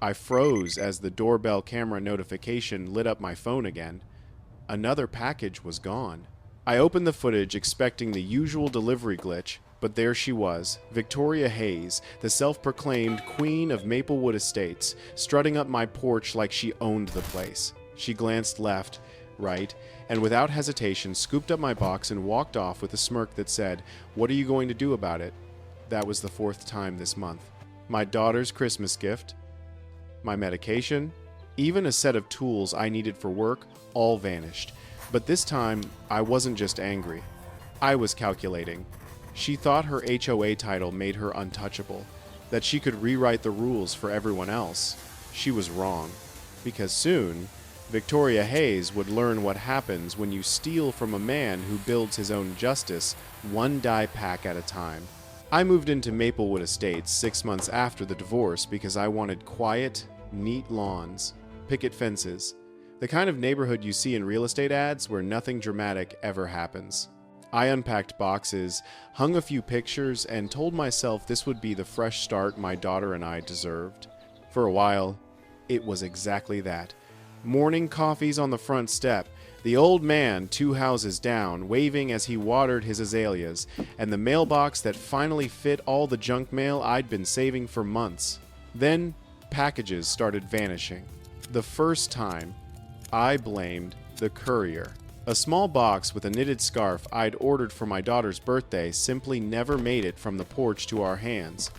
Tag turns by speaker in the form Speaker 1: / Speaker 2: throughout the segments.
Speaker 1: I froze as the doorbell camera notification lit up my phone again. Another package was gone. I opened the footage expecting the usual delivery glitch, but there she was, Victoria Hayes, the self-proclaimed Queen of Maplewood Estates, strutting up my porch like she owned the place. She glanced left, right, and without hesitation scooped up my box and walked off with a smirk that said, "What are you going to do about it?" That was the 4th time this month. My daughter's Christmas gift, my medication, even a set of tools I needed for work, all vanished. But this time, I wasn't just angry. I was calculating. She thought her HOA title made her untouchable, that she could rewrite the rules for everyone else. She was wrong, because soon, Victoria Hayes would learn what happens when you steal from a man who builds his own justice, one die pack at a time. I moved into Maplewood Estates 6 months after the divorce because I wanted quiet, neat lawns, picket fences, the kind of neighborhood you see in real estate ads where nothing dramatic ever happens. I unpacked boxes, hung a few pictures, and told myself this would be the fresh start my daughter and I deserved. For a while, it was exactly that. Morning coffees on the front step, the old man 2 houses down, waving as he watered his azaleas, and the mailbox that finally fit all the junk mail I'd been saving for months. Then, packages started vanishing. The first time, I blamed the courier. A small box with a knitted scarf I'd ordered for my daughter's birthday simply never made it from the porch to our hands.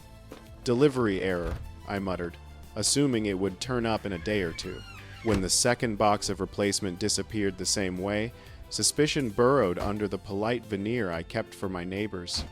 Speaker 1: "Delivery error," I muttered, assuming it would turn up in a day or two. When the second box of replacement disappeared the same way, suspicion burrowed under the polite veneer I kept for my neighbors.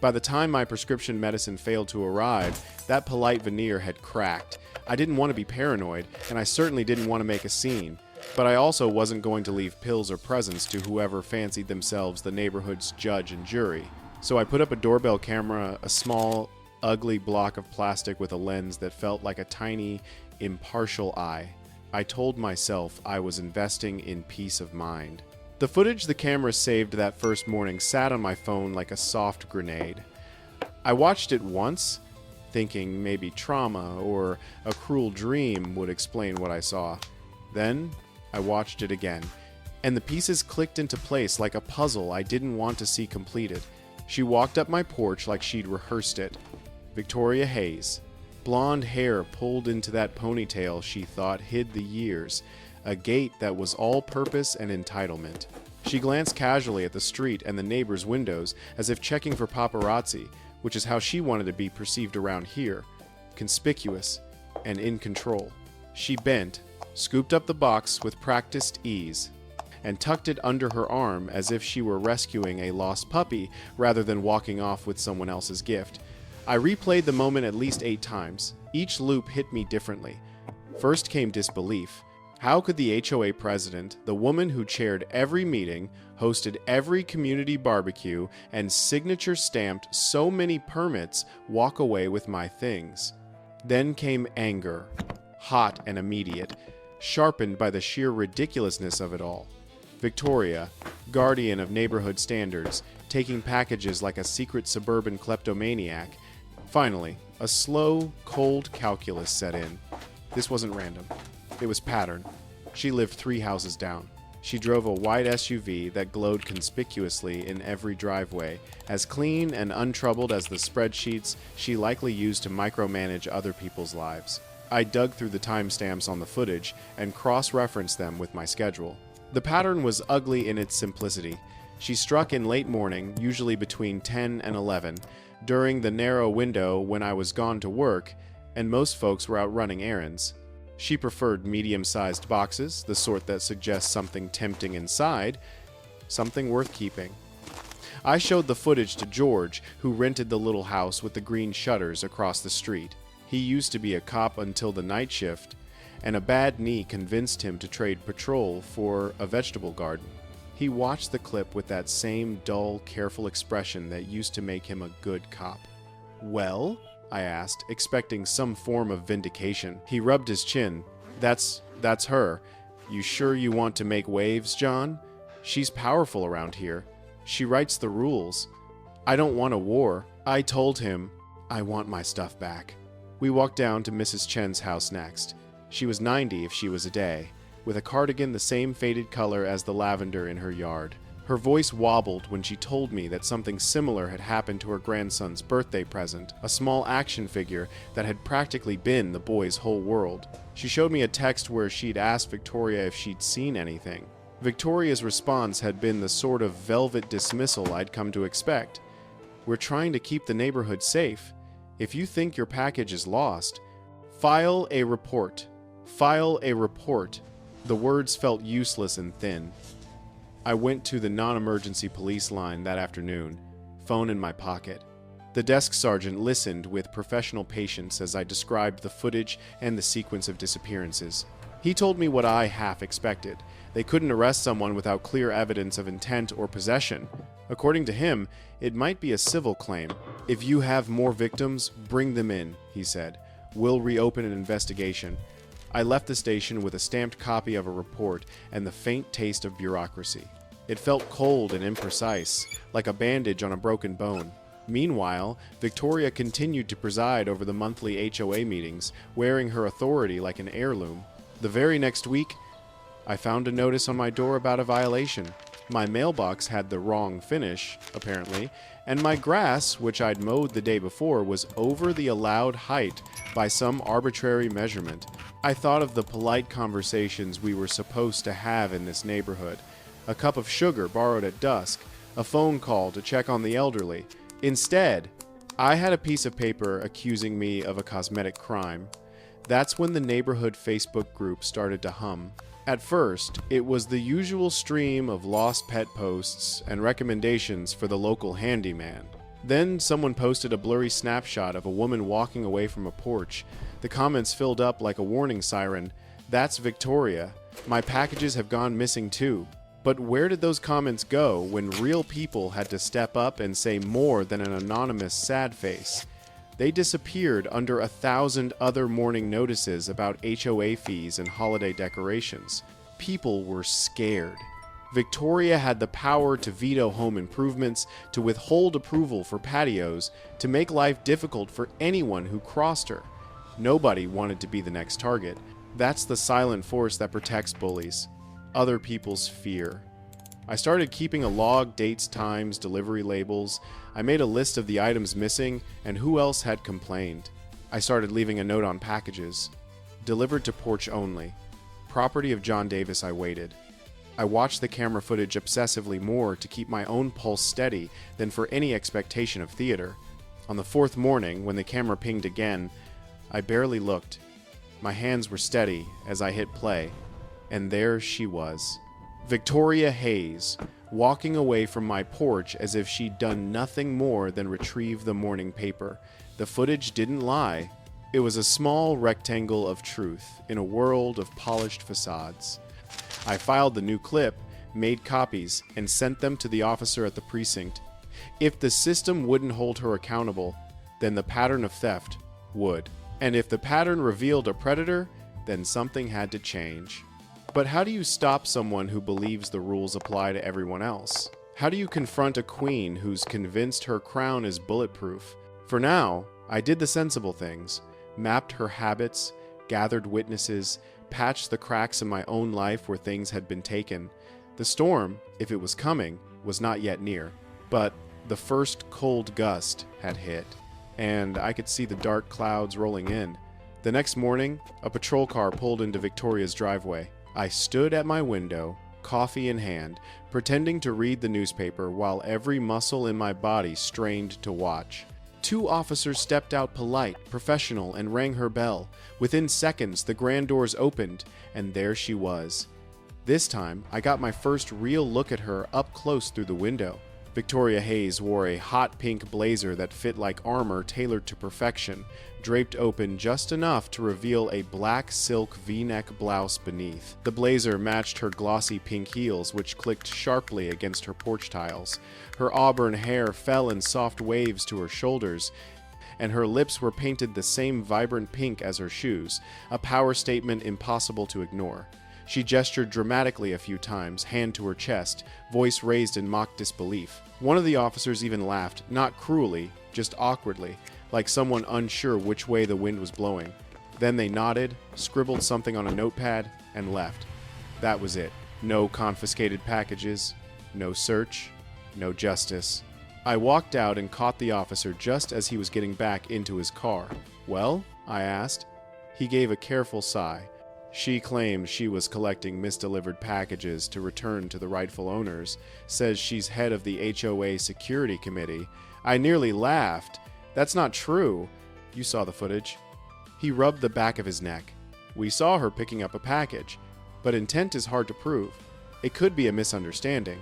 Speaker 1: By the time my prescription medicine failed to arrive, that polite veneer had cracked. I didn't want to be paranoid, and I certainly didn't want to make a scene. But I also wasn't going to leave pills or presents to whoever fancied themselves the neighborhood's judge and jury. So I put up a doorbell camera, a small, ugly block of plastic with a lens that felt like a tiny, impartial eye. I told myself I was investing in peace of mind. The footage the camera saved that first morning sat on my phone like a soft grenade. I watched it once, thinking maybe trauma or a cruel dream would explain what I saw. Then, I watched it again, and the pieces clicked into place like a puzzle I didn't want to see completed. She walked up my porch like she'd rehearsed it. Victoria Hayes. Blonde hair pulled into that ponytail she thought hid the years, a gait that was all purpose and entitlement. She glanced casually at the street and the neighbors' windows as if checking for paparazzi, which is how she wanted to be perceived around here, conspicuous and in control. She bent, scooped up the box with practiced ease, and tucked it under her arm as if she were rescuing a lost puppy rather than walking off with someone else's gift. I replayed the moment at least 8 times. Each loop hit me differently. First came disbelief. How could the HOA president, the woman who chaired every meeting, hosted every community barbecue, and signature stamped so many permits, walk away with my things? Then came anger, hot and immediate, sharpened by the sheer ridiculousness of it all. Victoria, guardian of neighborhood standards, taking packages like a secret suburban kleptomaniac. Finally, a slow, cold calculus set in. This wasn't random. It was pattern. She lived 3 houses down. She drove a white SUV that glowed conspicuously in every driveway, as clean and untroubled as the spreadsheets she likely used to micromanage other people's lives. I dug through the timestamps on the footage and cross-referenced them with my schedule. The pattern was ugly in its simplicity. She struck in late morning, usually between 10 and 11, during the narrow window when I was gone to work, and most folks were out running errands. She preferred medium-sized boxes, the sort that suggests something tempting inside, something worth keeping. I showed the footage to George, who rented the little house with the green shutters across the street. He used to be a cop until the night shift, and a bad knee convinced him to trade patrol for a vegetable garden. He watched the clip with that same dull, careful expression that used to make him a good cop. "Well?" I asked, expecting some form of vindication. He rubbed his chin. That's her. You sure you want to make waves, John? She's powerful around here. She writes the rules. I don't want a war." I told him, "I want my stuff back." We walked down to Mrs. Chen's house next. She was 90 if she was a day, with a cardigan the same faded color as the lavender in her yard. Her voice wobbled when she told me that something similar had happened to her grandson's birthday present, a small action figure that had practically been the boy's whole world. She showed me a text where she'd asked Victoria if she'd seen anything. Victoria's response had been the sort of velvet dismissal I'd come to expect. "We're trying to keep the neighborhood safe. If you think your package is lost, file a report. File a report." The words felt useless and thin. I went to the non-emergency police line that afternoon, phone in my pocket. The desk sergeant listened with professional patience as I described the footage and the sequence of disappearances. He told me what I half expected. They couldn't arrest someone without clear evidence of intent or possession. According to him, it might be a civil claim. "If you have more victims, bring them in," he said. "We'll reopen an investigation." I left the station with a stamped copy of a report and the faint taste of bureaucracy. It felt cold and imprecise, like a bandage on a broken bone. Meanwhile, Victoria continued to preside over the monthly HOA meetings, wearing her authority like an heirloom. The very next week, I found a notice on my door about a violation. My mailbox had the wrong finish, apparently, and my grass, which I'd mowed the day before, was over the allowed height by some arbitrary measurement. I thought of the polite conversations we were supposed to have in this neighborhood. A cup of sugar borrowed at dusk, a phone call to check on the elderly. Instead, I had a piece of paper accusing me of a cosmetic crime. That's when the neighborhood Facebook group started to hum. At first, it was the usual stream of lost pet posts and recommendations for the local handyman. Then someone posted a blurry snapshot of a woman walking away from a porch. The comments filled up like a warning siren. "That's Victoria. My packages have gone missing too." But where did those comments go when real people had to step up and say more than an anonymous sad face? They disappeared under 1,000 other morning notices about HOA fees and holiday decorations. People were scared. Victoria had the power to veto home improvements, to withhold approval for patios, to make life difficult for anyone who crossed her. Nobody wanted to be the next target. That's the silent force that protects bullies. Other people's fear. I started keeping a log, dates, times, delivery labels. I made a list of the items missing and who else had complained. I started leaving a note on packages. Delivered to porch only. Property of John Davis. I waited. I watched the camera footage obsessively, more to keep my own pulse steady than for any expectation of theater. On the fourth morning, when the camera pinged again, I barely looked. My hands were steady as I hit play. And there she was. Victoria Hayes, walking away from my porch as if she'd done nothing more than retrieve the morning paper. The footage didn't lie. It was a small rectangle of truth in a world of polished facades. I filed the new clip, made copies, and sent them to the officer at the precinct. If the system wouldn't hold her accountable, then the pattern of theft would. And if the pattern revealed a predator, then something had to change. But how do you stop someone who believes the rules apply to everyone else? How do you confront a queen who's convinced her crown is bulletproof? For now, I did the sensible things, mapped her habits, gathered witnesses, patched the cracks in my own life where things had been taken. The storm, if it was coming, was not yet near. But the first cold gust had hit, and I could see the dark clouds rolling in. The next morning, a patrol car pulled into Victoria's driveway. I stood at my window, coffee in hand, pretending to read the newspaper while every muscle in my body strained to watch. 2 officers stepped out polite, professional, and rang her bell. Within seconds, the grand doors opened, and there she was. This time, I got my first real look at her up close through the window. Victoria Hayes wore a hot pink blazer that fit like armor tailored to perfection, draped open just enough to reveal a black silk V-neck blouse beneath. The blazer matched her glossy pink heels, which clicked sharply against her porch tiles. Her auburn hair fell in soft waves to her shoulders, and her lips were painted the same vibrant pink as her shoes, a power statement impossible to ignore. She gestured dramatically a few times, hand to her chest, voice raised in mock disbelief. One of the officers even laughed, not cruelly, just awkwardly, like someone unsure which way the wind was blowing. Then they nodded, scribbled something on a notepad, and left. That was it. No confiscated packages, no search, no justice. I walked out and caught the officer just as he was getting back into his car. "Well?" I asked. He gave a careful sigh. "She claims she was collecting misdelivered packages to return to the rightful owners. Says she's head of the HOA security committee." I nearly laughed. "That's not true." "You saw the footage." He rubbed the back of his neck. "We saw her picking up a package, but intent is hard to prove. It could be a misunderstanding."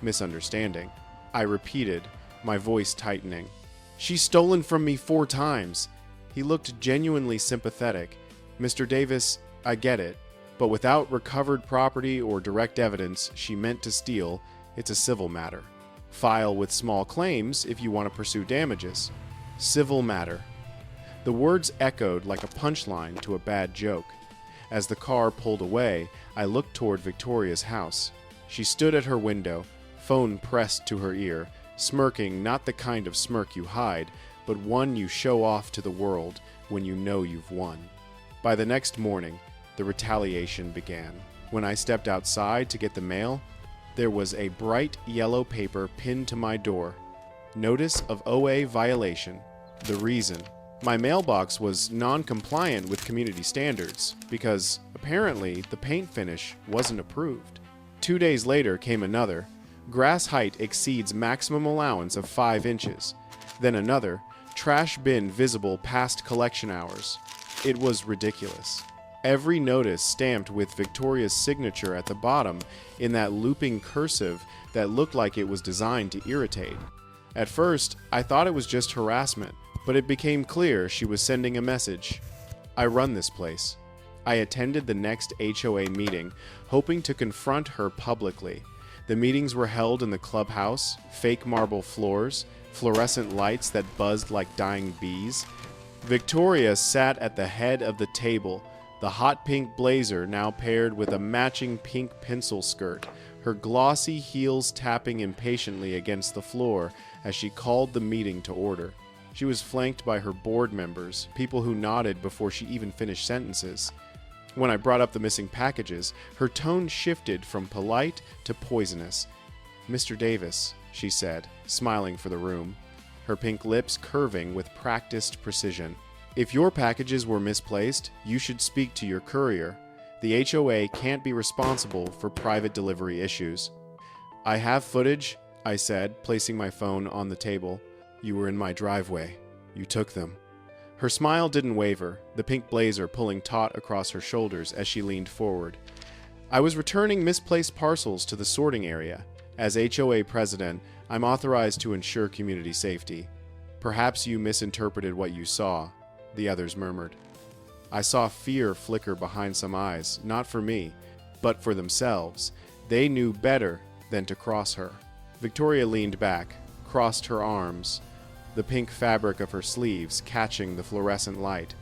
Speaker 1: "Misunderstanding," I repeated, my voice tightening. "She's stolen from me 4 times. He looked genuinely sympathetic. "Mr. Davis, I get it, but without recovered property or direct evidence she meant to steal, it's a civil matter. File with small claims if you want to pursue damages. Civil matter." The words echoed like a punchline to a bad joke. As the car pulled away, I looked toward Victoria's house. She stood at her window, phone pressed to her ear, smirking, not the kind of smirk you hide, but one you show off to the world when you know you've won. By the next morning, the retaliation began. When I stepped outside to get the mail, there was a bright yellow paper pinned to my door. Notice of OA violation. The reason: my mailbox was non-compliant with community standards because, apparently, the paint finish wasn't approved. 2 days later came another. Grass height exceeds maximum allowance of 5 inches. Then another. Trash bin visible past collection hours. It was ridiculous. Every notice stamped with Victoria's signature at the bottom in that looping cursive that looked like it was designed to irritate. At first, I thought it was just harassment, but it became clear she was sending a message. I run this place. I attended the next HOA meeting, hoping to confront her publicly. The meetings were held in the clubhouse, fake marble floors, fluorescent lights that buzzed like dying bees. Victoria sat at the head of the table, the hot pink blazer now paired with a matching pink pencil skirt, her glossy heels tapping impatiently against the floor as she called the meeting to order. She was flanked by her board members, people who nodded before she even finished sentences. When I brought up the missing packages, her tone shifted from polite to poisonous. "Mr. Davis," she said, smiling for the room, her pink lips curving with practiced precision. "If your packages were misplaced, you should speak to your courier. The HOA can't be responsible for private delivery issues." "I have footage," I said, placing my phone on the table. "You were in my driveway. You took them." Her smile didn't waver, the pink blazer pulling taut across her shoulders as she leaned forward. "I was returning misplaced parcels to the sorting area. As HOA president, I'm authorized to ensure community safety. Perhaps you misinterpreted what you saw," the others murmured. I saw fear flicker behind some eyes, not for me, but for themselves. They knew better than to cross her. Victoria leaned back, crossed her arms, the pink fabric of her sleeves catching the fluorescent light.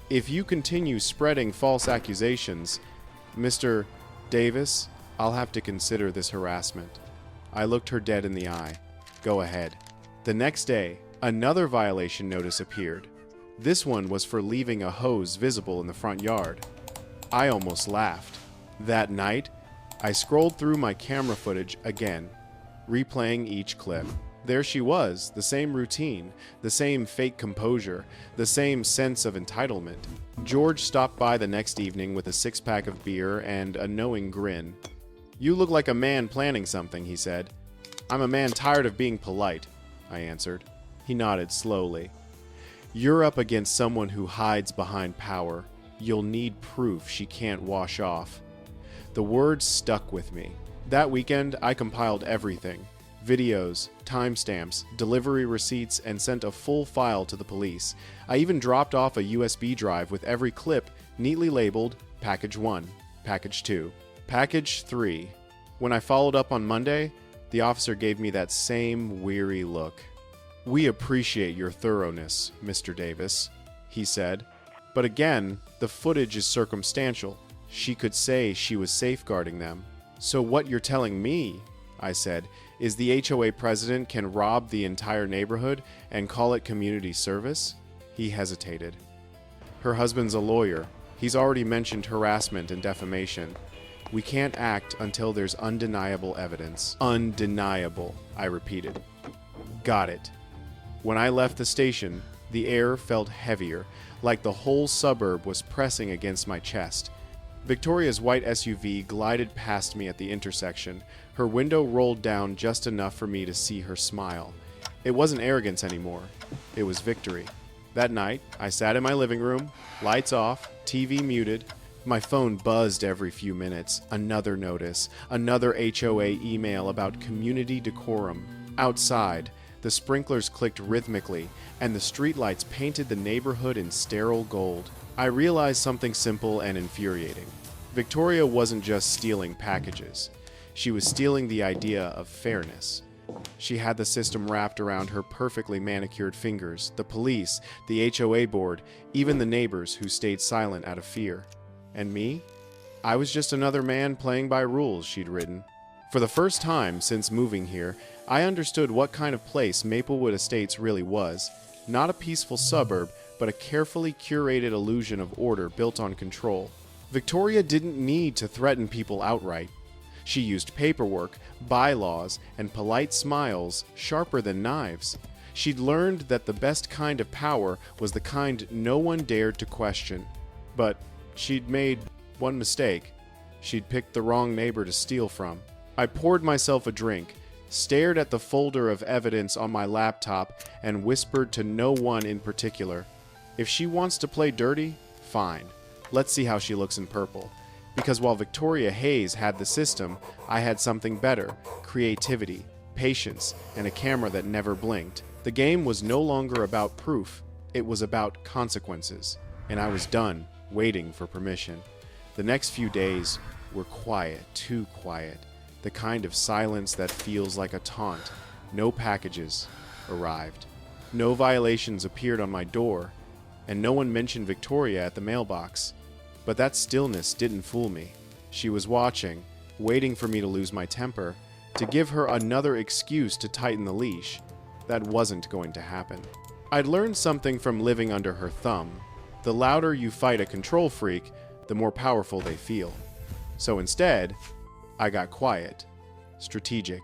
Speaker 1: "If you continue spreading false accusations, Mr. Davis, I'll have to consider this harassment." I looked her dead in the eye. "Go ahead." The next day, another violation notice appeared. This one was for leaving a hose visible in the front yard. I almost laughed. That night, I scrolled through my camera footage again, replaying each clip. There she was, the same routine, the same fake composure, the same sense of entitlement. George stopped by the next evening with a 6-pack of beer and a knowing grin. "You look like a man planning something," he said. "I'm a man tired of being polite," I answered. He nodded slowly. "You're up against someone who hides behind power. You'll need proof she can't wash off." The words stuck with me. That weekend, I compiled everything. Videos, timestamps, delivery receipts, and sent a full file to the police. I even dropped off a USB drive with every clip neatly labeled Package 1, Package 2, Package 3. When I followed up on Monday, the officer gave me that same weary look. "We appreciate your thoroughness, Mr. Davis," he said. "But again, the footage is circumstantial. She could say she was safeguarding them." "So what you're telling me," I said, is the HOA president can rob the entire neighborhood and call it community service? He hesitated. Her husband's a lawyer. He's already mentioned harassment and defamation. We can't act until there's undeniable evidence. Undeniable, I repeated. Got it. When I left the station, the air felt heavier, like the whole suburb was pressing against my chest. Victoria's white SUV glided past me at the intersection. Her window rolled down just enough for me to see her smile. It wasn't arrogance anymore. It was victory. That night, I sat in my living room, lights off, TV muted. My phone buzzed every few minutes. Another notice, another HOA email about community decorum. Outside, the sprinklers clicked rhythmically, and the streetlights painted the neighborhood in sterile gold. I realized something simple and infuriating. Victoria wasn't just stealing packages. She was stealing the idea of fairness. She had the system wrapped around her perfectly manicured fingers, the police, the HOA board, even the neighbors who stayed silent out of fear. And me? I was just another man playing by rules, she'd written. For the first time since moving here, I understood what kind of place Maplewood Estates really was. Not a peaceful suburb, but a carefully curated illusion of order built on control. Victoria didn't need to threaten people outright. She used paperwork, bylaws, and polite smiles sharper than knives. She'd learned that the best kind of power was the kind no one dared to question. But she'd made one mistake. She'd picked the wrong neighbor to steal from. I poured myself a drink, stared at the folder of evidence on my laptop, and whispered to no one in particular. If she wants to play dirty, fine. Let's see how she looks in purple. Because while Victoria Hayes had the system, I had something better: creativity, patience, and a camera that never blinked. The game was no longer about proof. It was about consequences. And I was done waiting for permission. The next few days were quiet, too quiet. The kind of silence that feels like a taunt. No packages arrived. No violations appeared on my door, and no one mentioned Victoria at the mailbox. But that stillness didn't fool me. She was watching, waiting for me to lose my temper, to give her another excuse to tighten the leash. That wasn't going to happen. I'd learned something from living under her thumb. The louder you fight a control freak, the more powerful they feel. So instead, I got quiet, strategic.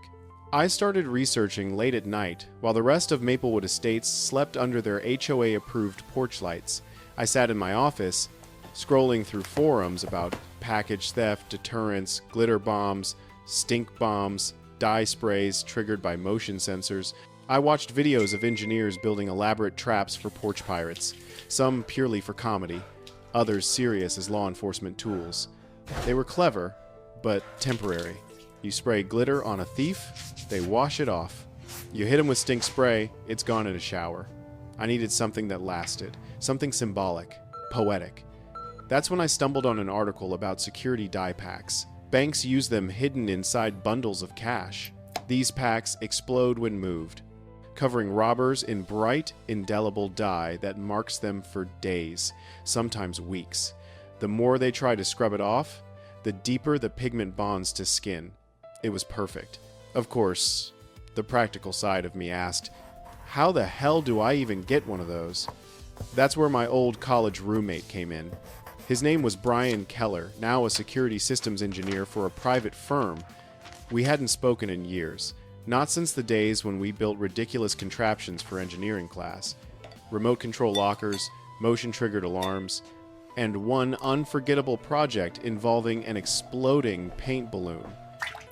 Speaker 1: I started researching late at night while the rest of Maplewood Estates slept under their HOA-approved porch lights. I sat in my office, scrolling through forums about package theft, deterrence, glitter bombs, stink bombs, dye sprays triggered by motion sensors. I watched videos of engineers building elaborate traps for porch pirates, some purely for comedy, others serious as law enforcement tools. They were clever, but temporary. You spray glitter on a thief, they wash it off. You hit him with stink spray, it's gone in a shower. I needed something that lasted, something symbolic, poetic. That's when I stumbled on an article about security dye packs. Banks use them hidden inside bundles of cash. These packs explode when moved, covering robbers in bright, indelible dye that marks them for days, sometimes weeks. The more they try to scrub it off, the deeper the pigment bonds to skin. It was perfect. Of course, the practical side of me asked, how the hell do I even get one of those? That's where my old college roommate came in. His name was Brian Keller, now a security systems engineer for a private firm. We hadn't spoken in years, not since the days when we built ridiculous contraptions for engineering class. Remote control lockers, motion-triggered alarms, and one unforgettable project involving an exploding paint balloon.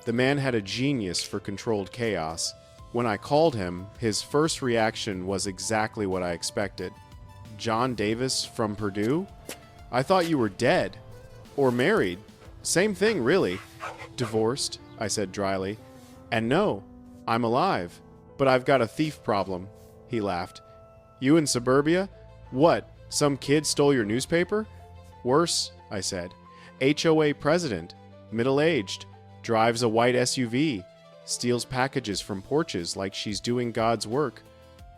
Speaker 1: The man had a genius for controlled chaos. When I called him, his first reaction was exactly what I expected. John Davis from Purdue? I thought you were dead. Or married. Same thing, really. Divorced, I said dryly. And no, I'm alive. But I've got a thief problem. He laughed. You in suburbia? What, some kid stole your newspaper? Worse, I said. HOA president, middle-aged, drives a white SUV, steals packages from porches like she's doing God's work.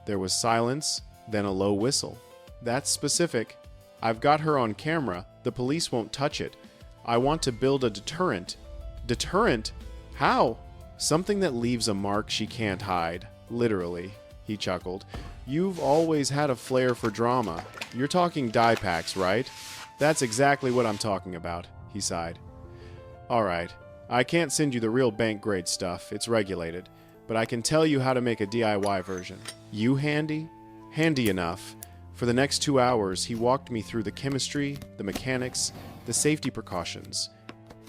Speaker 1: There was silence, then a low whistle. That's specific. I've got her on camera. The police won't touch it. I want to build a deterrent. Deterrent? How? Something that leaves a mark she can't hide. Literally, he chuckled. You've always had a flair for drama. You're talking dye packs, right? That's exactly what I'm talking about, he sighed. Alright, I can't send you the real bank-grade stuff, it's regulated, but I can tell you how to make a DIY version. You handy? Handy enough. For the next 2 hours, he walked me through the chemistry, the mechanics, the safety precautions.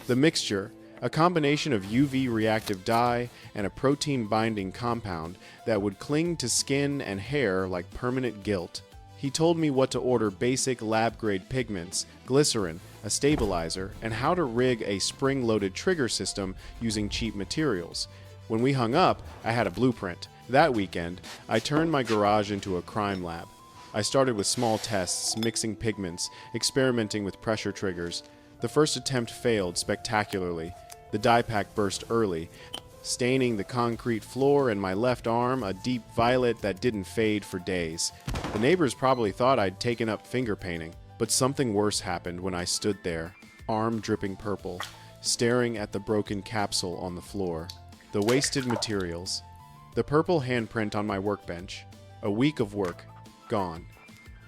Speaker 1: The mixture, a combination of UV reactive dye and a protein-binding compound that would cling to skin and hair like permanent gilt. He told me what to order basic lab-grade pigments, glycerin, a stabilizer, and how to rig a spring-loaded trigger system using cheap materials. When we hung up, I had a blueprint. That weekend, I turned my garage into a crime lab. I started with small tests, mixing pigments, experimenting with pressure triggers. The first attempt failed spectacularly. The dye pack burst early, staining the concrete floor and my left arm a deep violet that didn't fade for days. The neighbors probably thought I'd taken up finger painting, but something worse happened when I stood there, arm dripping purple, staring at the broken capsule on the floor. The wasted materials. The purple handprint on my workbench. A week of work. Gone.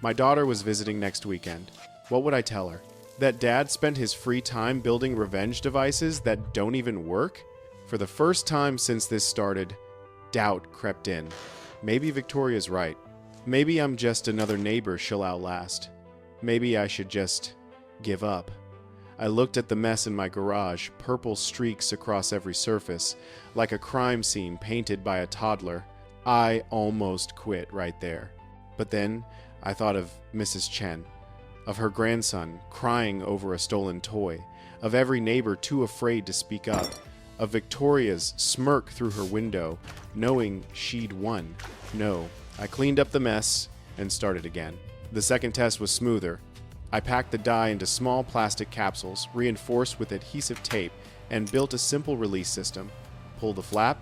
Speaker 1: My daughter was visiting next weekend. What would I tell her? That Dad spent his free time building revenge devices that don't even work? For the first time since this started, doubt crept in. Maybe Victoria's right. Maybe I'm just another neighbor she'll outlast. Maybe I should just give up. I looked at the mess in my garage, purple streaks across every surface, like a crime scene painted by a toddler. I almost quit right there. But then I thought of Mrs. Chen, of her grandson crying over a stolen toy, of every neighbor too afraid to speak up, of Victoria's smirk through her window, knowing she'd won. No, I cleaned up the mess and started again. The second test was smoother. I packed the dye into small plastic capsules, reinforced with adhesive tape, and built a simple release system. Pull the flap,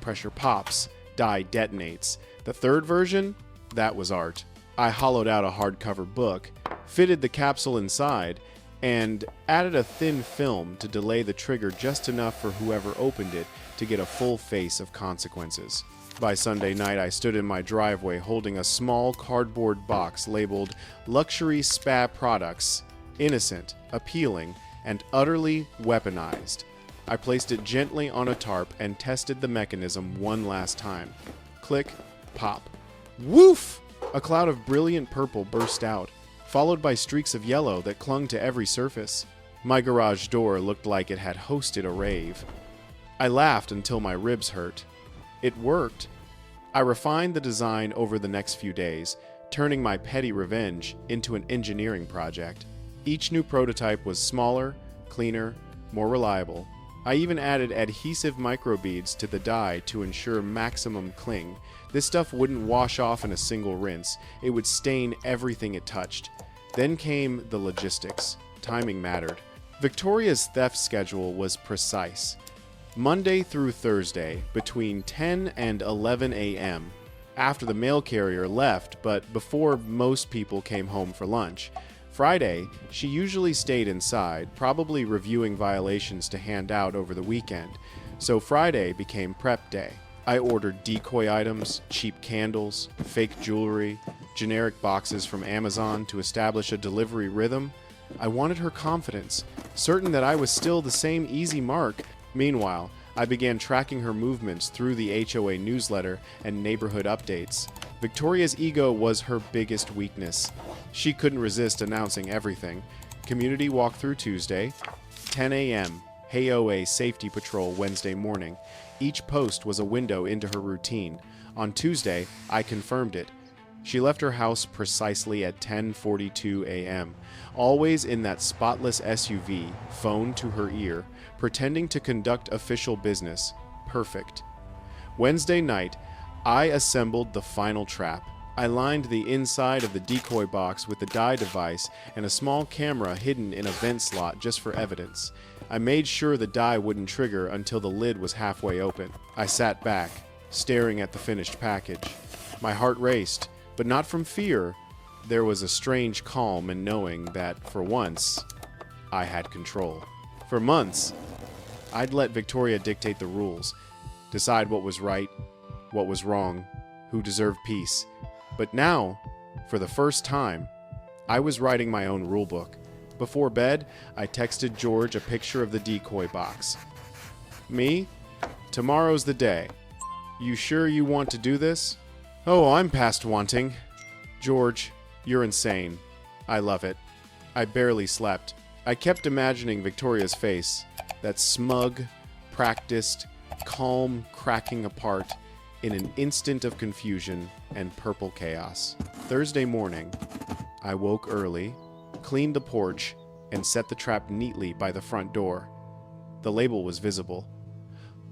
Speaker 1: pressure pops, dye detonates. The third version? That was art. I hollowed out a hardcover book, fitted the capsule inside, and added a thin film to delay the trigger just enough for whoever opened it to get a full face of consequences. By Sunday night, I stood in my driveway holding a small cardboard box labeled Luxury Spa Products, innocent, appealing, and utterly weaponized. I placed it gently on a tarp and tested the mechanism one last time. Click, pop. Woof! A cloud of brilliant purple burst out, followed by streaks of yellow that clung to every surface. My garage door looked like it had hosted a rave. I laughed until my ribs hurt. It worked. I refined the design over the next few days, turning my petty revenge into an engineering project. Each new prototype was smaller, cleaner, more reliable. I even added adhesive microbeads to the dye to ensure maximum cling. This stuff wouldn't wash off in a single rinse. It would stain everything it touched. Then came the logistics. Timing mattered. Victoria's theft schedule was precise. Monday through Thursday, between 10 and 11 a.m., after the mail carrier left, but before most people came home for lunch. Friday, she usually stayed inside, probably reviewing violations to hand out over the weekend. So Friday became prep day. I ordered decoy items, cheap candles, fake jewelry, generic boxes from Amazon to establish a delivery rhythm. I wanted her confidence, certain that I was still the same easy mark. Meanwhile, I began tracking her movements through the HOA newsletter and neighborhood updates. Victoria's ego was her biggest weakness. She couldn't resist announcing everything. Community walkthrough Tuesday, 10 a.m., HOA safety patrol Wednesday morning. Each post was a window into her routine. On Tuesday, I confirmed it. She left her house precisely at 10:42 a.m., always in that spotless SUV, phone to her ear, pretending to conduct official business. Perfect. Wednesday night, I assembled the final trap. I lined the inside of the decoy box with the dye device and a small camera hidden in a vent slot just for evidence. I made sure the dye wouldn't trigger until the lid was halfway open. I sat back, staring at the finished package. My heart raced, but not from fear. There was a strange calm in knowing that, for once, I had control. For months, I'd let Victoria dictate the rules. decide what was right, what was wrong, who deserved peace. But now, for the first time, I was writing my own rulebook. Before bed, I texted George a picture of the decoy box. Me? Tomorrow's the day. You sure you want to do this? Oh, I'm past wanting. George, you're insane. I love it. I barely slept. I kept imagining Victoria's face, that smug, practiced, calm cracking apart in an instant of confusion and purple chaos. Thursday morning, I woke early, cleaned the porch, and set the trap neatly by the front door. The label was visible.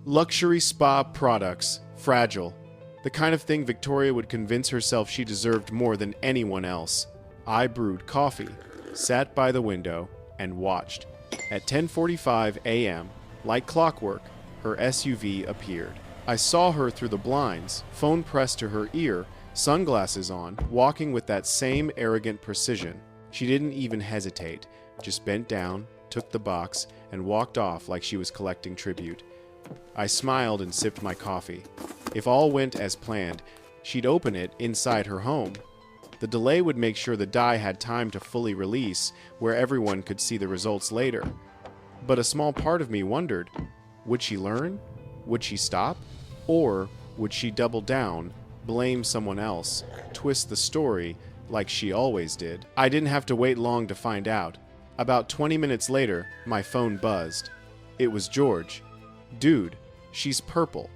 Speaker 1: Luxury spa products, fragile. The kind of thing Victoria would convince herself she deserved more than anyone else. I brewed coffee, sat by the window, and watched. At 10:45 a.m., like clockwork, her SUV appeared. I saw her through the blinds, phone pressed to her ear, sunglasses on, walking with that same arrogant precision. She didn't even hesitate, just bent down, took the box, and walked off like she was collecting tribute. I smiled and sipped my coffee. If all went as planned, she'd open it inside her home. The delay would make sure the dye had time to fully release, where everyone could see the results later. But a small part of me wondered, would she learn? Would she stop? Or would she double down, blame someone else, twist the story like she always did? I didn't have to wait long to find out. About 20 minutes later, my phone buzzed. It was George. Dude, she's purple.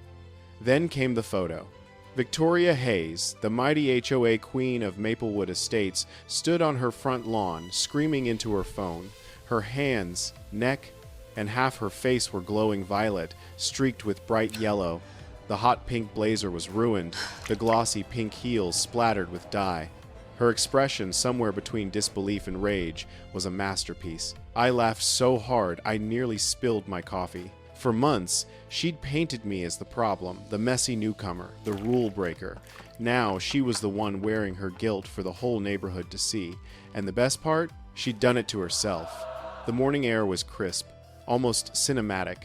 Speaker 1: Then came the photo. Victoria Hayes, the mighty HOA queen of Maplewood Estates, stood on her front lawn, screaming into her phone. Her hands, neck, and half her face were glowing violet, streaked with bright yellow. The hot pink blazer was ruined, the glossy pink heels splattered with dye. Her expression, somewhere between disbelief and rage, was a masterpiece. I laughed so hard I nearly spilled my coffee. For months, she'd painted me as the problem, the messy newcomer, the rule breaker. Now she was the one wearing her guilt for the whole neighborhood to see. And the best part? She'd done it to herself. The morning air was crisp, almost cinematic.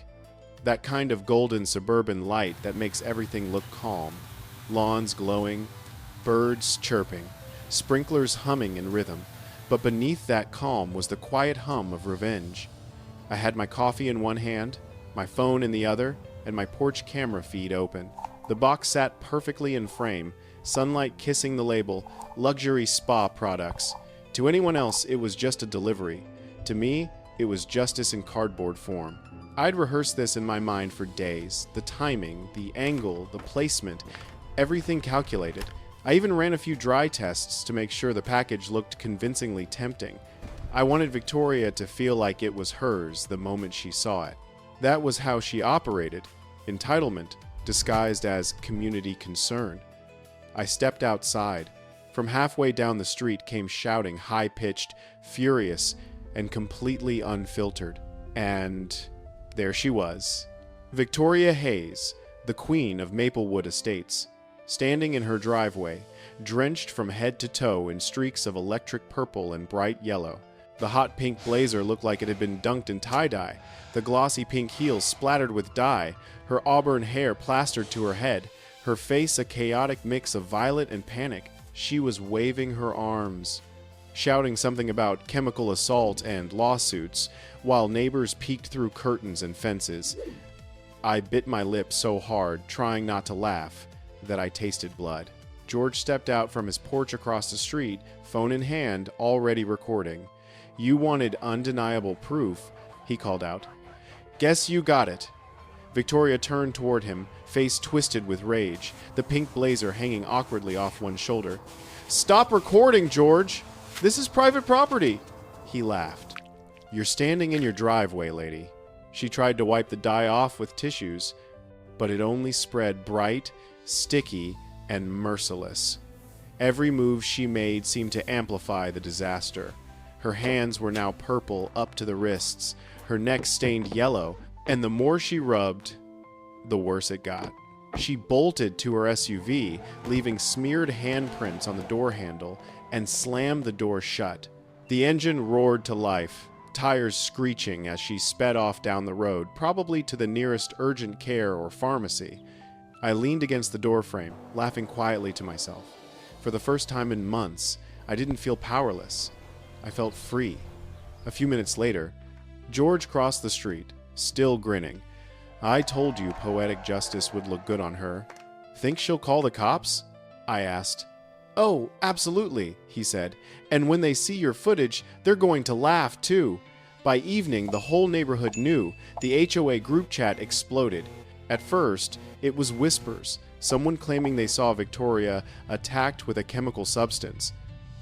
Speaker 1: That kind of golden suburban light that makes everything look calm. Lawns glowing, birds chirping, sprinklers humming in rhythm. But beneath that calm was the quiet hum of revenge. I had my coffee in one hand, my phone in the other, and my porch camera feed open. The box sat perfectly in frame, sunlight kissing the label, luxury spa products. To anyone else, it was just a delivery. To me, it was justice in cardboard form. I'd rehearsed this in my mind for days. The timing, the angle, the placement, everything calculated. I even ran a few dry tests to make sure the package looked convincingly tempting. I wanted Victoria to feel like it was hers the moment she saw it. That was how she operated. Entitlement, disguised as community concern. I stepped outside. From halfway down the street came shouting, high-pitched, furious, and completely unfiltered. And there she was. Victoria Hayes, the queen of Maplewood Estates, standing in her driveway, drenched from head to toe in streaks of electric purple and bright yellow. The hot pink blazer looked like it had been dunked in tie-dye, the glossy pink heels splattered with dye, her auburn hair plastered to her head, her face a chaotic mix of violet and panic. She was waving her arms, shouting something about chemical assault and lawsuits, while neighbors peeked through curtains and fences. I bit my lip so hard, trying not to laugh, that I tasted blood. George stepped out from his porch across the street, phone in hand, already recording. "You wanted undeniable proof," he called out. "Guess you got it." Victoria turned toward him, face twisted with rage, the pink blazer hanging awkwardly off one shoulder. "Stop recording, George! This is private property!" He laughed. "You're standing in your driveway, lady." She tried to wipe the dye off with tissues, but it only spread bright, sticky, and merciless. Every move she made seemed to amplify the disaster. Her hands were now purple up to the wrists, her neck stained yellow, and the more she rubbed, the worse it got. She bolted to her SUV, leaving smeared handprints on the door handle, and slammed the door shut. The engine roared to life, tires screeching as she sped off down the road, probably to the nearest urgent care or pharmacy. I leaned against the doorframe, laughing quietly to myself. For the first time in months, I didn't feel powerless. I felt free. A few minutes later, George crossed the street, still grinning. "I told you poetic justice would look good on her. Think she'll call the cops?" I asked. "Oh, absolutely," he said. "And when they see your footage, they're going to laugh too." By evening, the whole neighborhood knew. The HOA group chat exploded. At first, it was whispers, someone claiming they saw Victoria attacked with a chemical substance.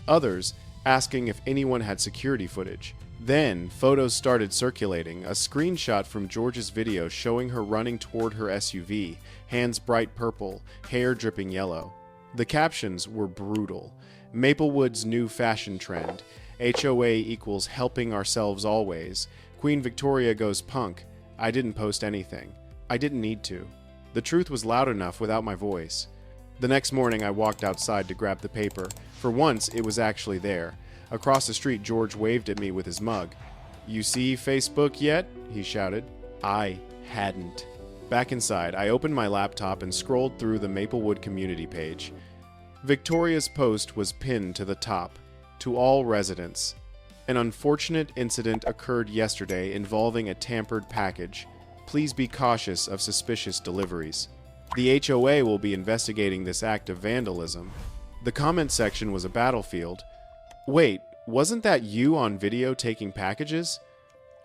Speaker 1: Others asking if anyone had security footage. Then, photos started circulating, a screenshot from George's video showing her running toward her SUV, hands bright purple, hair dripping yellow. The captions were brutal. Maplewood's new fashion trend. HOA equals helping ourselves always. Queen Victoria goes punk. I didn't post anything. I didn't need to. The truth was loud enough without my voice. The next morning I walked outside to grab the paper. For once, it was actually there. Across the street, George waved at me with his mug. "You see Facebook yet?" he shouted. I hadn't. Back inside, I opened my laptop and scrolled through the Maplewood community page. Victoria's post was pinned to the top. "To all residents. An unfortunate incident occurred yesterday involving a tampered package. Please be cautious of suspicious deliveries. The HOA will be investigating this act of vandalism." The comment section was a battlefield. Wait, wasn't that you on video taking packages?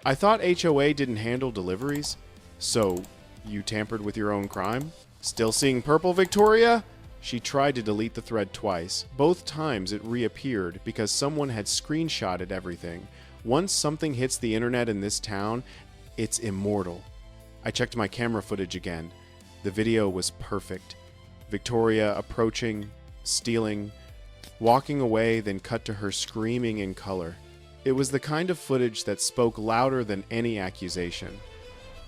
Speaker 1: I thought HOA didn't handle deliveries. So, you tampered with your own crime? Still seeing purple, Victoria? She tried to delete the thread twice. Both times it reappeared because someone had screenshotted everything. Once something hits the internet in this town, it's immortal. I checked my camera footage again. The video was perfect. Victoria approaching, stealing, walking away, then cut to her screaming in color. It was the kind of footage that spoke louder than any accusation.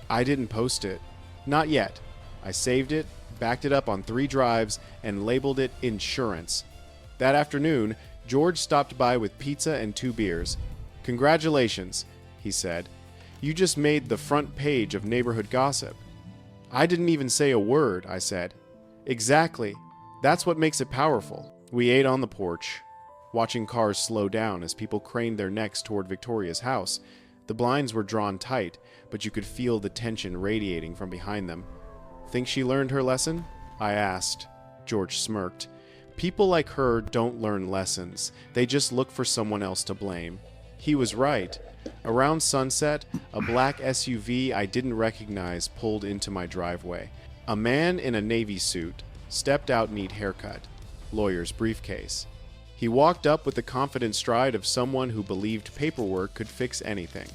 Speaker 1: I didn't post it. Not yet. I saved it, backed it up on 3 drives, and labeled it insurance. That afternoon, George stopped by with pizza and 2 beers. "Congratulations," he said. "You just made the front page of Neighborhood Gossip." "I didn't even say a word," I said. "Exactly. That's what makes it powerful." We ate on the porch, watching cars slow down as people craned their necks toward Victoria's house. The blinds were drawn tight, but you could feel the tension radiating from behind them. "Think she learned her lesson?" I asked. George smirked. "People like her don't learn lessons. They just look for someone else to blame." He was right. Around sunset, a black SUV I didn't recognize pulled into my driveway. A man in a navy suit stepped out, neat haircut, lawyer's briefcase. He walked up with the confident stride of someone who believed paperwork could fix anything.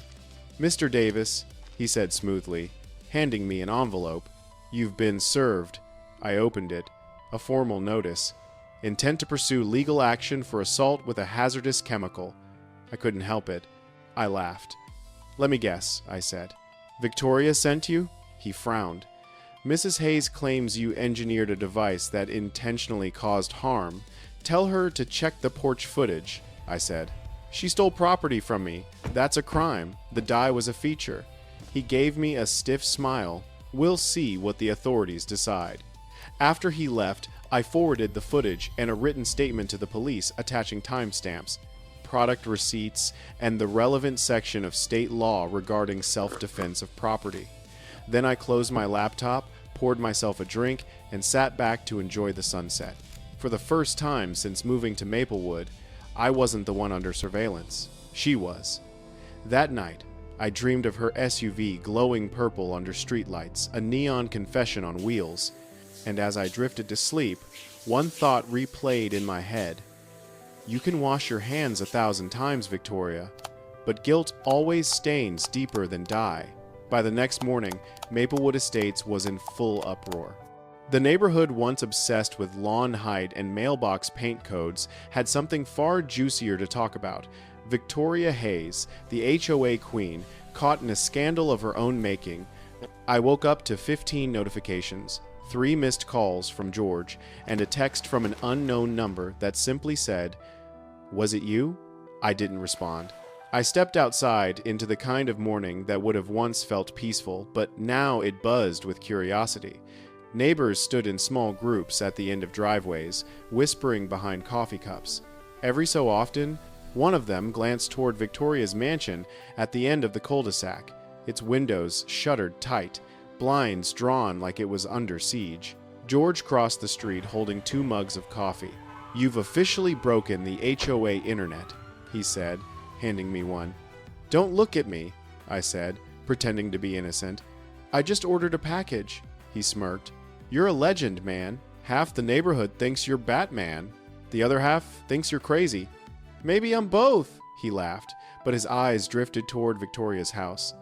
Speaker 1: "Mr. Davis," he said smoothly, handing me an envelope. "You've been served." I opened it. A formal notice. "Intent to pursue legal action for assault with a hazardous chemical." I couldn't help it. I laughed. "Let me guess," I said. "Victoria sent you?" He frowned. "Mrs. Hayes claims you engineered a device that intentionally caused harm. Tell her to check the porch footage," I said. "She stole property from me. That's a crime. The dye was a feature." He gave me a stiff smile. "We'll see what the authorities decide." After he left, I forwarded the footage and a written statement to the police attaching timestamps, product receipts, and the relevant section of state law regarding self-defense of property. Then I closed my laptop, poured myself a drink, and sat back to enjoy the sunset. For the first time since moving to Maplewood, I wasn't the one under surveillance. She was. That night, I dreamed of her SUV glowing purple under streetlights, a neon confession on wheels. And as I drifted to sleep, one thought replayed in my head. "You can wash your hands 1,000 times, Victoria, but guilt always stains deeper than dye." By the next morning, Maplewood Estates was in full uproar. The neighborhood, once obsessed with lawn height and mailbox paint codes, had something far juicier to talk about. Victoria Hayes, the HOA queen, caught in a scandal of her own making. I woke up to 15 notifications, 3 missed calls from George, and a text from an unknown number that simply said, "Was it you?" I didn't respond. I stepped outside into the kind of morning that would have once felt peaceful, but now it buzzed with curiosity. Neighbors stood in small groups at the end of driveways, whispering behind coffee cups. Every so often, one of them glanced toward Victoria's mansion at the end of the cul-de-sac, its windows shuttered tight, blinds drawn like it was under siege. George crossed the street holding 2 mugs of coffee. "You've officially broken the HOA internet," he said, handing me one. "Don't look at me," I said, pretending to be innocent. "I just ordered a package," he smirked. "You're a legend, man. Half the neighborhood thinks you're Batman. The other half thinks you're crazy." "Maybe I'm both," he laughed, but his eyes drifted toward Victoria's house.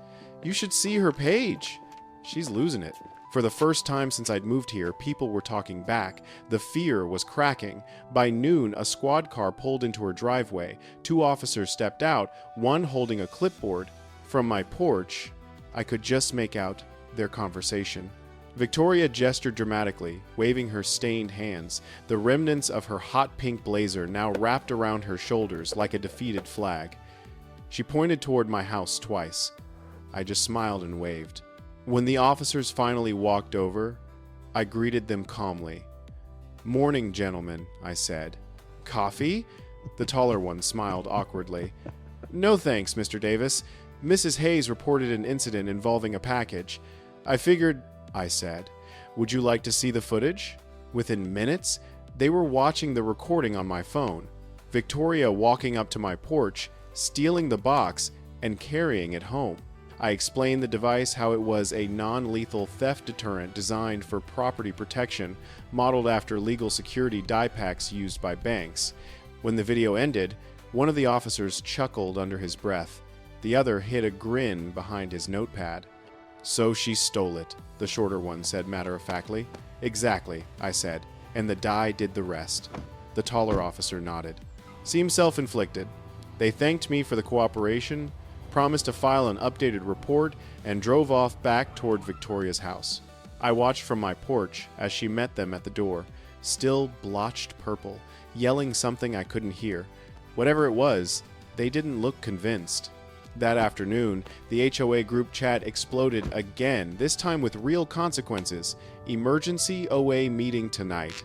Speaker 1: "You should see her page. She's losing it." For the first time since I'd moved here, people were talking back. The fear was cracking. By noon, a squad car pulled into her driveway. 2 officers stepped out, one holding a clipboard. From my porch, I could just make out their conversation. Victoria gestured dramatically, waving her stained hands, the remnants of her hot pink blazer now wrapped around her shoulders like a defeated flag. She pointed toward my house twice. I just smiled and waved. When the officers finally walked over, I greeted them calmly. "Morning, gentlemen," I said. "Coffee?" The taller one smiled awkwardly. "No thanks, Mr. Davis. Mrs. Hayes reported an incident involving a package. I figured," I said. "Would you like to see the footage?" Within minutes, they were watching the recording on my phone. Victoria walking up to my porch, stealing the box, and carrying it home. I explained the device, how it was a non-lethal theft deterrent designed for property protection, modeled after legal security die packs used by banks. When the video ended, one of the officers chuckled under his breath. The other hid a grin behind his notepad. "So she stole it," the shorter one said matter-of-factly. "Exactly," I said, "and the die did the rest." The taller officer nodded. "Seems self-inflicted." They thanked me for the cooperation, promised to file an updated report, and drove off back toward Victoria's house. I watched from my porch as she met them at the door, still blotched purple, yelling something I couldn't hear. Whatever it was, they didn't look convinced. That afternoon, the HOA group chat exploded again, this time with real consequences. Emergency OA meeting tonight.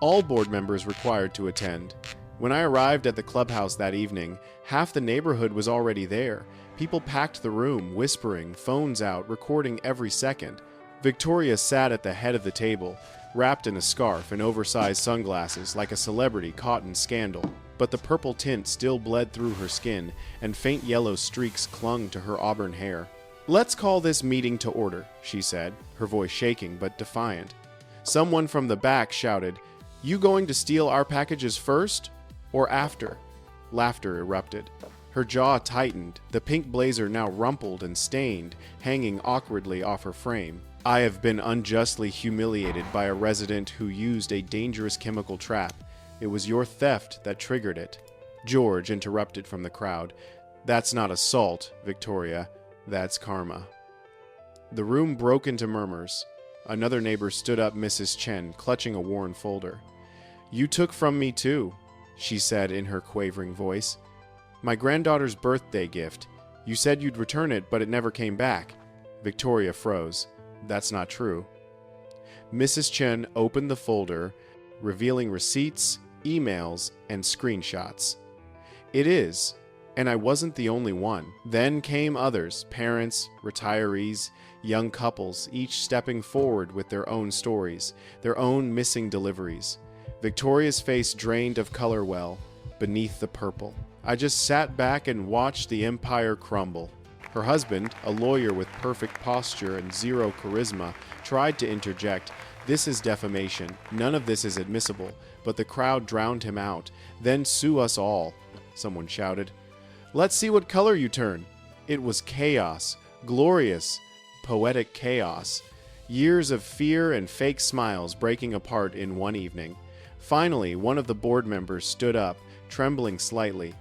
Speaker 1: All board members required to attend. When I arrived at the clubhouse that evening, half the neighborhood was already there. People packed the room, whispering, phones out, recording every second. Victoria sat at the head of the table, wrapped in a scarf and oversized sunglasses like a celebrity caught in scandal. But the purple tint still bled through her skin, and faint yellow streaks clung to her auburn hair. "Let's call this meeting to order," she said, her voice shaking but defiant. Someone from the back shouted, "You going to steal our packages first or after?" Laughter erupted. Her jaw tightened, the pink blazer now rumpled and stained, hanging awkwardly off her frame. "I have been unjustly humiliated by a resident who used a dangerous chemical trap. It was your theft that triggered it." George interrupted from the crowd. "That's not assault, Victoria. That's karma." The room broke into murmurs. Another neighbor stood up, Mrs. Chen, clutching a worn folder. "You took from me too," she said in her quavering voice. "My granddaughter's birthday gift. You said you'd return it, but it never came back." Victoria froze. "That's not true." Mrs. Chen opened the folder, revealing receipts, emails, and screenshots. "It is, and I wasn't the only one. Then came others, parents, retirees, young couples, each stepping forward with their own stories, their own missing deliveries. Victoria's face drained of color well, beneath the purple. I just sat back and watched the empire crumble. Her husband, a lawyer with perfect posture and zero charisma, tried to interject. "This is defamation. None of this is admissible." But the crowd drowned him out. "Then sue us all," someone shouted. "Let's see what color you turn." It was chaos. Glorious, poetic chaos. Years of fear and fake smiles breaking apart in one evening. Finally, one of the board members stood up, trembling slightly.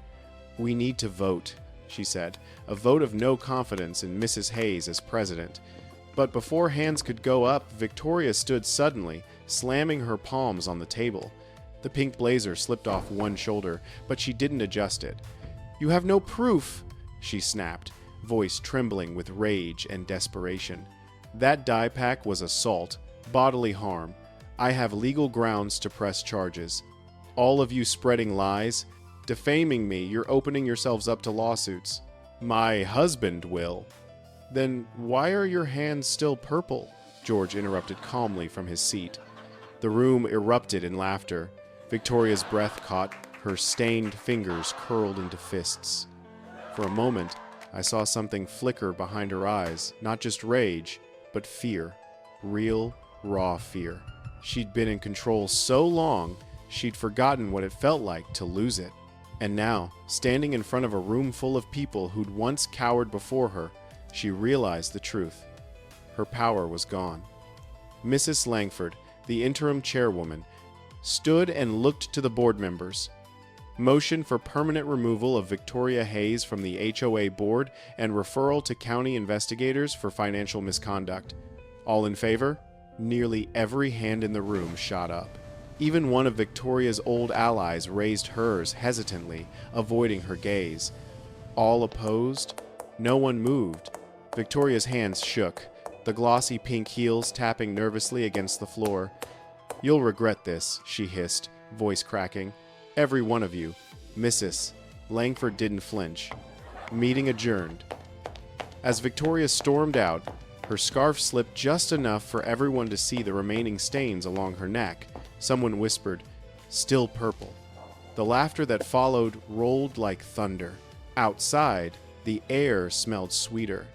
Speaker 1: "We need to vote," she said. A vote of no confidence in Mrs. Hayes as president. But before hands could go up, Victoria stood suddenly, slamming her palms on the table. The pink blazer slipped off one shoulder, but she didn't adjust it. "You have no proof. she snapped, voice trembling with rage and desperation. "That dye pack was assault, bodily harm. I have legal grounds to press charges. All of you spreading lies, defaming me, you're opening yourselves up to lawsuits. My husband will." "Then why are your hands still purple?" George interrupted calmly from his seat. The room erupted in laughter. Victoria's breath caught, her stained fingers curled into fists. For a moment, I saw something flicker behind her eyes, not just rage, but fear. Real, raw fear. She'd been in control so long, she'd forgotten what it felt like to lose it. And now, standing in front of a room full of people who'd once cowered before her, she realized the truth. Her power was gone. Mrs. Langford, the interim chairwoman, stood and looked to the board members. Motion for permanent removal of Victoria Hayes from the HOA board and referral to county investigators for financial misconduct. All in favor? Nearly every hand in the room shot up. Even one of Victoria's old allies raised hers hesitantly, avoiding her gaze. All opposed? No one moved. Victoria's hands shook, the glossy pink heels tapping nervously against the floor. "You'll regret this," she hissed, voice cracking. "Every one of you." Mrs. Langford didn't flinch. Meeting adjourned. As Victoria stormed out, her scarf slipped just enough for everyone to see the remaining stains along her neck. Someone whispered, "Still purple." The laughter that followed rolled like thunder. Outside, the air smelled sweeter.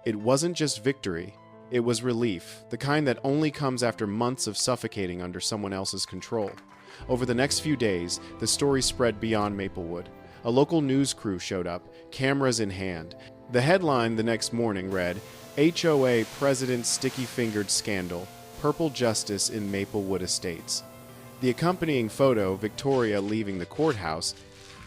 Speaker 1: It wasn't just victory. It was relief, the kind that only comes after months of suffocating under someone else's control. Over the next few days, the story spread beyond Maplewood. A local news crew showed up, cameras in hand. The headline the next morning read, "HOA President Sticky-Fingered Scandal, Purple Justice in Maplewood Estates." The accompanying photo, Victoria leaving the courthouse,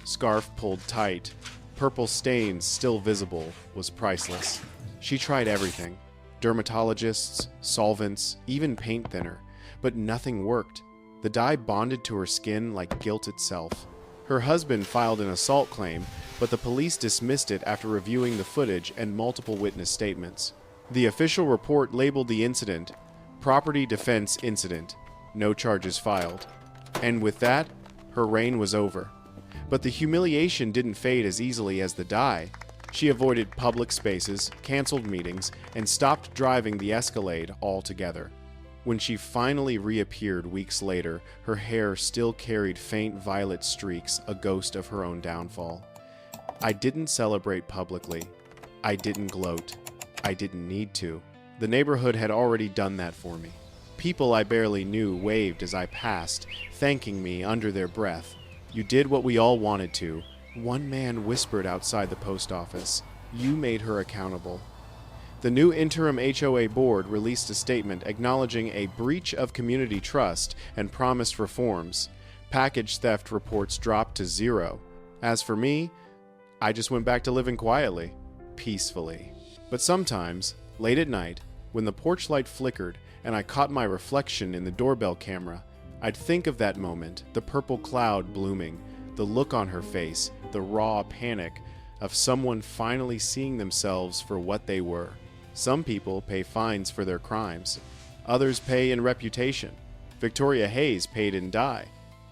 Speaker 1: scarf pulled tight, purple stains still visible, was priceless. She tried everything. Dermatologists, solvents, even paint thinner, but nothing worked. The dye bonded to her skin like guilt itself. Her husband filed an assault claim, but the police dismissed it after reviewing the footage and multiple witness statements. The official report labeled the incident, "Property Defense Incident." No charges filed. And with that, her reign was over. But the humiliation didn't fade as easily as the dye. She avoided public spaces, canceled meetings, and stopped driving the Escalade altogether. When she finally reappeared weeks later, her hair still carried faint violet streaks, a ghost of her own downfall. I didn't celebrate publicly. I didn't gloat. I didn't need to. The neighborhood had already done that for me. People I barely knew waved as I passed, thanking me under their breath. "You did what we all wanted to." One man whispered outside the post office, "You made her accountable." The new interim HOA board released a statement acknowledging a breach of community trust and promised reforms. Package theft reports dropped to 0. As for me, I just went back to living quietly, peacefully. But sometimes, late at night, when the porch light flickered and I caught my reflection in the doorbell camera, I'd think of that moment, the purple cloud blooming, the look on her face, the raw panic of someone finally seeing themselves for what they were. Some people pay fines for their crimes. Others pay in reputation. Victoria Hayes paid in dye.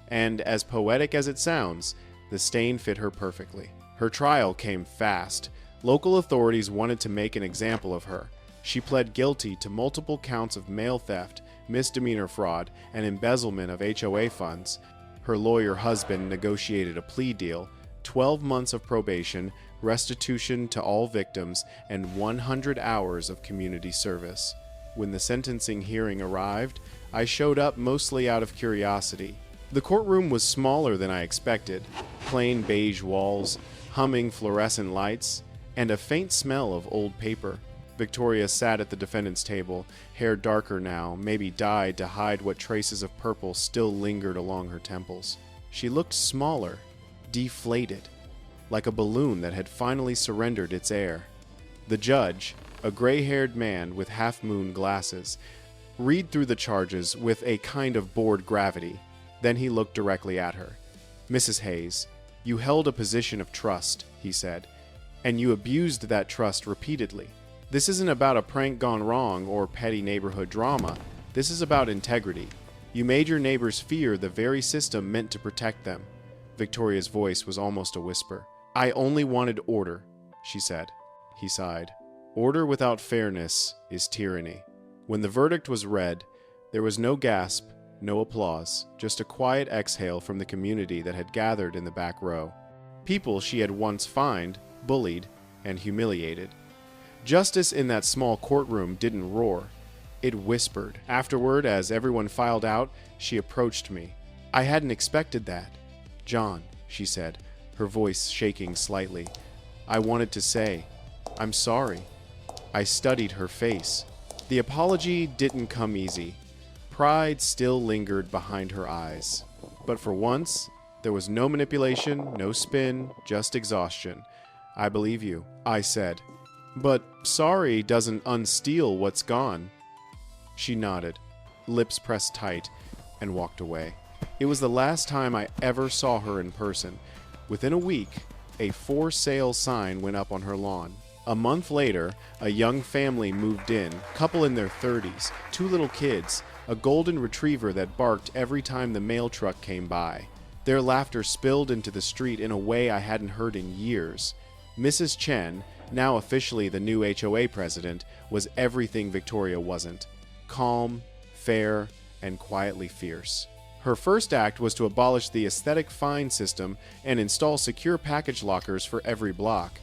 Speaker 1: And as poetic as it sounds, the stain fit her perfectly. Her trial came fast. Local authorities wanted to make an example of her. She pled guilty to multiple counts of mail theft, misdemeanor fraud, and embezzlement of HOA funds. Her lawyer husband negotiated a plea deal, 12 months of probation, restitution to all victims, and 100 hours of community service. When the sentencing hearing arrived, I showed up mostly out of curiosity. The courtroom was smaller than I expected. Plain beige walls, humming fluorescent lights, and a faint smell of old paper. Victoria sat at the defendant's table, hair darker now, maybe dyed to hide what traces of purple still lingered along her temples. She looked smaller, deflated, like a balloon that had finally surrendered its air. The judge, a gray-haired man with half-moon glasses, read through the charges with a kind of bored gravity. Then he looked directly at her. "Mrs. Hayes, you held a position of trust," he said. and you abused that trust repeatedly. This isn't about a prank gone wrong or petty neighborhood drama. This is about integrity. You made your neighbors fear the very system meant to protect them." Victoria's voice was almost a whisper. "I only wanted order," she said. He sighed. "Order without fairness is tyranny." When the verdict was read, there was no gasp, no applause, just a quiet exhale from the community that had gathered in the back row. People she had once fined, bullied, and humiliated. Justice in that small courtroom didn't roar. It whispered. Afterward, as everyone filed out, she approached me. "I hadn't expected that. John," she said, her voice shaking slightly. "I wanted to say, I'm sorry." I studied her face. The apology didn't come easy. Pride still lingered behind her eyes. But for once, there was no manipulation, no spin, just exhaustion. "I believe you," I said. "But sorry doesn't unsteal what's gone." She nodded, lips pressed tight, and walked away. It was the last time I ever saw her in person. Within a week, a for sale sign went up on her lawn. A month later, a young family moved in, couple in their 30s, 2 little kids, a golden retriever that barked every time the mail truck came by. Their laughter spilled into the street in a way I hadn't heard in years. Mrs. Chen, now officially the new HOA president, was everything Victoria wasn't. Calm, fair, and quietly fierce. Her first act was to abolish the aesthetic fine system and install secure package lockers for every block.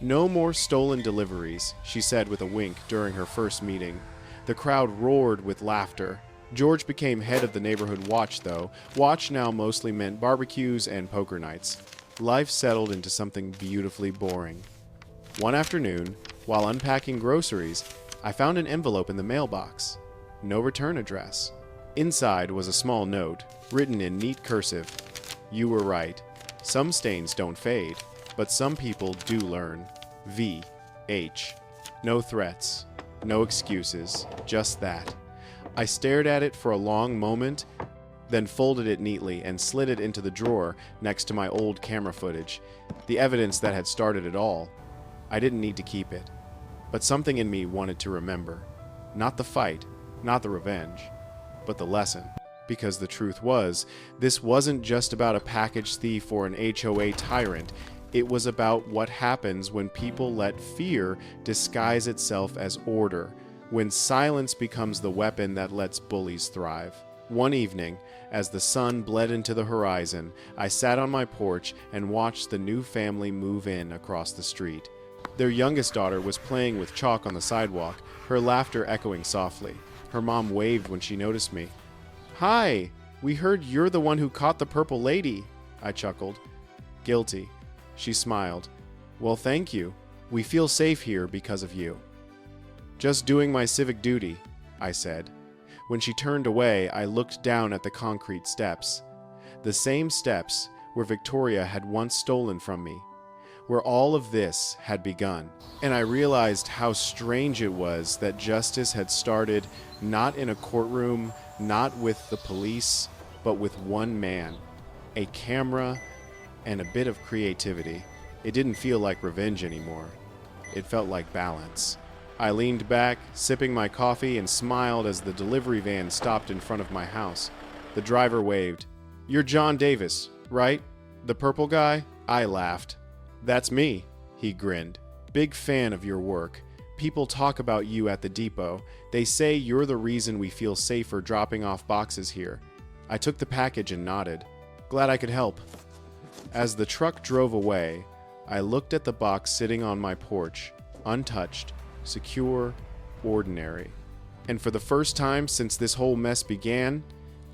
Speaker 1: "No more stolen deliveries," she said with a wink during her first meeting. The crowd roared with laughter. George became head of the neighborhood watch, though. Watch now mostly meant barbecues and poker nights. Life settled into something beautifully boring. One afternoon, while unpacking groceries, I found an envelope in the mailbox. No return address. Inside was a small note, written in neat cursive. "You were right. Some stains don't fade, but some people do learn. V.H." No threats, no excuses, just that. I stared at it for a long moment, then folded it neatly and slid it into the drawer next to my old camera footage, the evidence that had started it all. I didn't need to keep it, but something in me wanted to remember. Not the fight, not the revenge, but the lesson. Because the truth was, this wasn't just about a package thief or an HOA tyrant. It was about what happens when people let fear disguise itself as order, when silence becomes the weapon that lets bullies thrive. One evening, as the sun bled into the horizon, I sat on my porch and watched the new family move in across the street. Their youngest daughter was playing with chalk on the sidewalk, her laughter echoing softly. Her mom waved when she noticed me. "Hi, we heard you're the one who caught the purple lady," I chuckled. "Guilty." She smiled. "Well, thank you. We feel safe here because of you." "Just doing my civic duty," I said. When she turned away, I looked down at the concrete steps. The same steps where Victoria had once stolen from me, where all of this had begun. And I realized how strange it was that justice had started not in a courtroom, not with the police, but with one man, a camera, and a bit of creativity. It didn't feel like revenge anymore. It felt like balance. I leaned back, sipping my coffee, and smiled as the delivery van stopped in front of my house. The driver waved. "You're John Davis, right? The purple guy?" I laughed. "That's me," he grinned. "Big fan of your work. People talk about you at the depot. They say you're the reason we feel safer dropping off boxes here." I took the package and nodded. "Glad I could help." As the truck drove away, I looked at the box sitting on my porch, untouched, secure, ordinary. And for the first time since this whole mess began,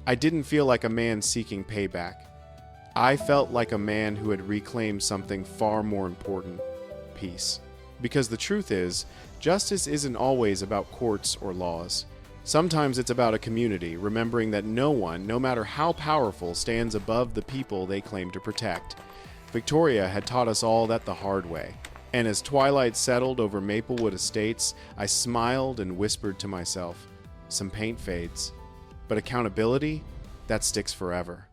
Speaker 1: I didn't feel like a man seeking payback. I felt like a man who had reclaimed something far more important: peace. Because the truth is, justice isn't always about courts or laws. Sometimes it's about a community remembering that no one, no matter how powerful, stands above the people they claim to protect. Victoria had taught us all that the hard way. And as twilight settled over Maplewood Estates, I smiled and whispered to myself, some paint fades, but accountability, that sticks forever.